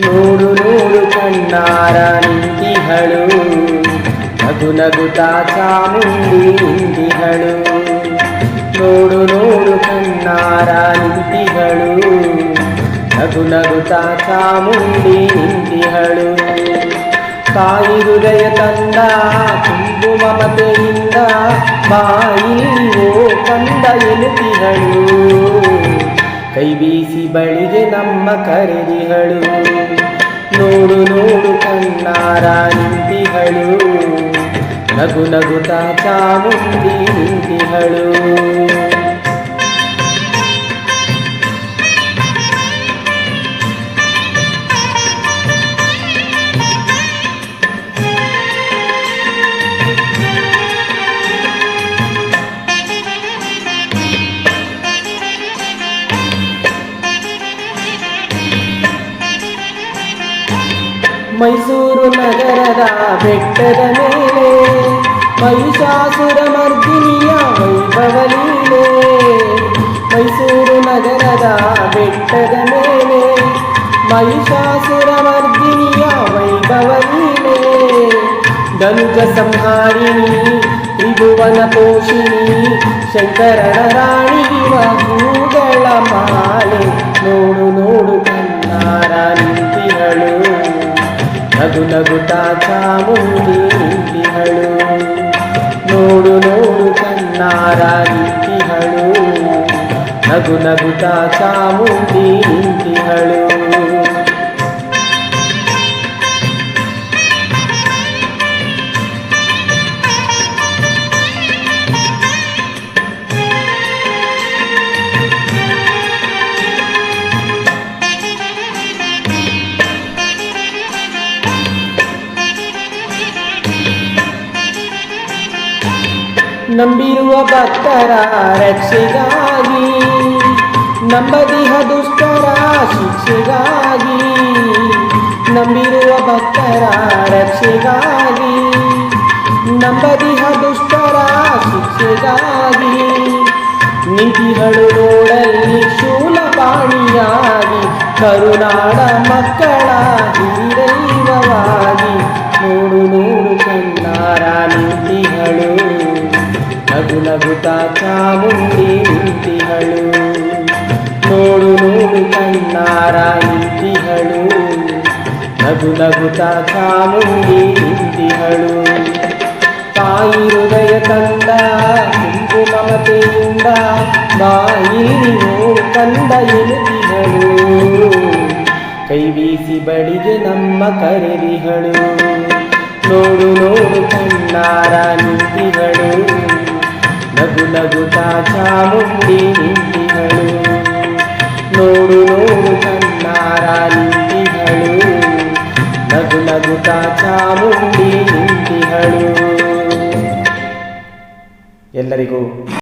ನೋಡು ನೋಡು ಕಣ್ಣಾರ ನಿಂತಿಹಳು, ನಗು ನಗುತ್ತಾ ಚಾಮುಂಡಿ ನಿಂತಿಹಳು. ನೋಡು ನೋಡು ಕಣ್ಣಾರ ನಿಂತಿಹಳು, ನಗು ನಗುತ್ತಾ ಚಾಮುಂಡಿ ನಿಂತಿಹಳು. ತಾಯಿ ಹೃದಯ ತಂದ ತುಂಬು ಮಮತೆಯಿಂದ ಬಾಯಿ ಓ ಕಂದ ಎನ್ನುತ್ತಿಹಳು. ಕೈ ಬೀಸಿ ಬಳಿಗೆ ನಮ್ಮ ಕರೆದಿಹಳು. ನೋಡು ನೋಡು ಕಣ್ಣಾರ ನಿಂತಿಹಳು, ನಗು ನಗುತ್ತಾ ಚಾಮುಂಡಿ ನಿಂತಿಹಳು. ಮೈಸೂರು ನಗರದ ಬೆಟ್ಟದ ಮೇಲೆ ಮಹಿಷಾಸುರ ಮರ್ದಿನಿಯ ವೈಭವ ಲೀಲೆ. ಮೈಸೂರು ನಗರದ ಬೆಟ್ಟದ ಮೇಲೆ ಮಹಿಷಾಸುರ ಮರ್ದಿನಿಯ ವೈಭವ ಲೀಲೆ. ಧನುಜ ಸಂಹಾರಿಣಿ ತ್ರಿಭುವನ ಪೋಷಿಣಿ ಶಂಕರನ ರಾಣಿಗಿವ ಹೂಗಳ ಮಾಲೆ. ನೋಡು ನೋಡು ಕಣ್ಣಾರ ನಿಂತಿಹಳು, ನಗು ನಗುತ್ತಾ ಚಾಮುಂಡಿ ನಿಂತಿಹಳು. ನೋಡು ನೋಡು ಕಣ್ಣಾರ ನಿಂತಿಹಳು, ನಗು ನಗುತ್ತಾ ಚಾಮುಂಡಿ ನಿಂತಿಹಳು. ನಂಬಿರುವ ಭಕ್ತರ ರಕ್ಷೆಗಾಗಿ, ನಂಬದಿಹ ದುಷ್ಟರ ಶಿಕ್ಷೆಗಾಗಿ. ನಂಬಿರುವ ಭಕ್ತರ ರಕ್ಷೆಗಾಗಿ, ನಂಬದಿಹ ದುಷ್ಟರ ಶಿಕ್ಷೆಗಾಗಿ. ನಿಂತಿಹಳು ನೋಡಲ್ಲಿ ಶೂಲಪಾಣಿಯಾಗಿ, ಕರುನಾಡ ಮಕ್ಕಳ ಹಿರಿದೈವವಾಗಿ. ನೋಡು ನೋಡು ಕಣ್ಣಾರ ನಿಂತಿಹಳು, ನಗು ನಗುತ್ತಾ ಚಾಮುಂಡಿ ನಿಂತಿಹಳು. ನೋಡು ನೋಡು ಕಣ್ಣಾರ ನಿಂತಿಹಳು, ನಗು ನಗುತ್ತಾ ಚಾಮುಂಡಿ ನಿಂತಿಹಳು. ತಾಯಿ ಹೃದಯ ತಂದ ತುಂಬು ಮಮತೆಯಿಂದ ಬಾಯಿ ಓ ಕಂದ ಎನ್ನುತ್ತಿಹಳು. ಕೈ ಬೀಸಿ ಬಳಿಗೆ ನಮ್ಮ ಕರೆದಿಹಳು. ನೋಡು ನೋಡು ಕಣ್ಣಾರ ನಿಂತಿಹಳು, ನಗು ನಗುತ್ತಾ ಚಾಮುಂಡಿ ನಿಂತಿಹಳು. ನೋಡು ನೋಡು ಕಣ್ಣಾರ ನಿಂತಿಹಳು, ನಗು ನಗುತ್ತಾ ಚಾಮುಂಡಿ ನಿಂತಿಹಳು. ಎಲ್ಲರಿಗೂ